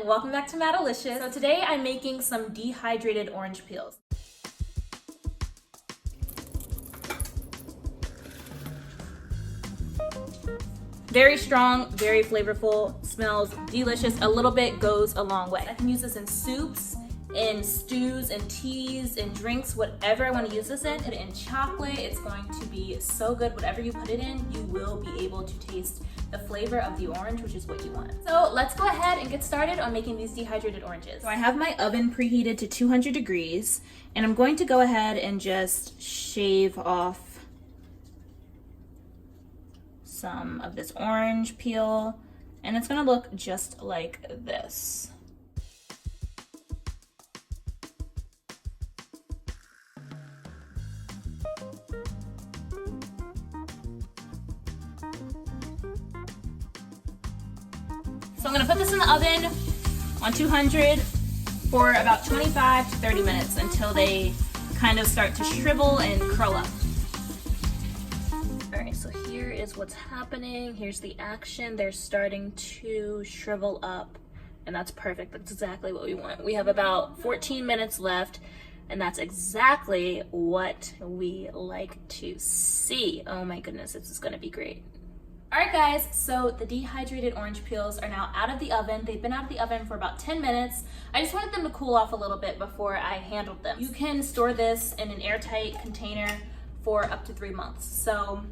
welcome back to Madilicious. So today I'm making some dehydrated orange peels. Very strong, very flavorful, smells delicious. A little bit goes a long way. I can use this in soups, in stews, in teas, in drinks, whatever I want to use this in. Put it in chocolate, it's going to be so good. Whatever you put it in, you will be able to taste the flavor of the orange, which is what you want. So let's go ahead and get started on making these dehydrated oranges. So I have my oven preheated to 200 degrees, and I'm going to go ahead and just shave off some of this orange peel, and it's gonna look just like this. So I'm gonna put this in the oven on 200 for about 25 to 30 minutes until they kind of start to shrivel and curl up. All right, so here is what's happening. Here's the action. They're starting to shrivel up, and that's perfect. That's exactly what we want. We have about 14 minutes left, and that's exactly what we like to see. Oh my goodness, this is gonna be great. All right guys, so the dehydrated orange peels are now out of the oven. They've been out of the oven for about 10 minutes. I just wanted them to cool off a little bit before I handled them. You can store this in an airtight container for up to 3 months. So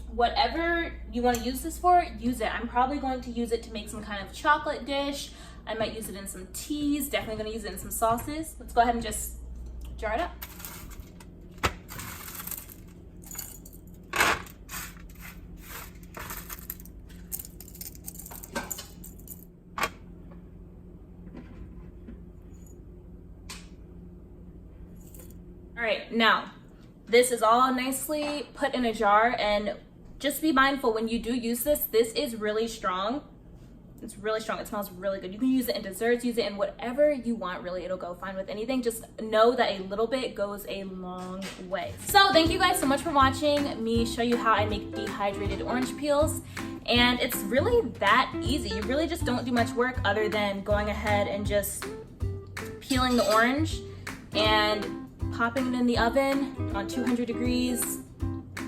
whatever you want to use this for, use it. I'm probably going to use it to make some kind of chocolate dish. I might use it in some teas, definitely going to use it in some sauces. Let's go ahead and just jar it up. All right, now this is all nicely put in a jar, and just be mindful when you do use this. This is really strong. It's really strong. It smells really good. You can use it in desserts, use it in whatever you want, really. It'll go fine with anything. Just know that a little bit goes a long way. So thank you guys so much for watching me show you how I make dehydrated orange peels. And it's really that easy. You really just don't do much work other than going ahead and just peeling the orange and popping it in the oven on 200 degrees,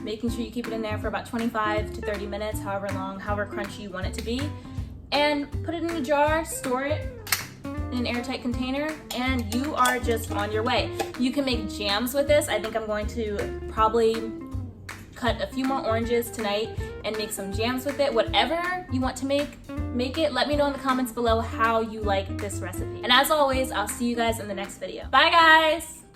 making sure you keep it in there for about 25 to 30 minutes, however long, however crunchy you want it to be, and put it in a jar, store it in an airtight container, and you are just on your way. You can make jams with this. I think I'm going to probably cut a few more oranges tonight and make some jams with it. Whatever you want to make it. Let me know in the comments below how you like this recipe. And as always, I'll see you guys in the next video. Bye guys!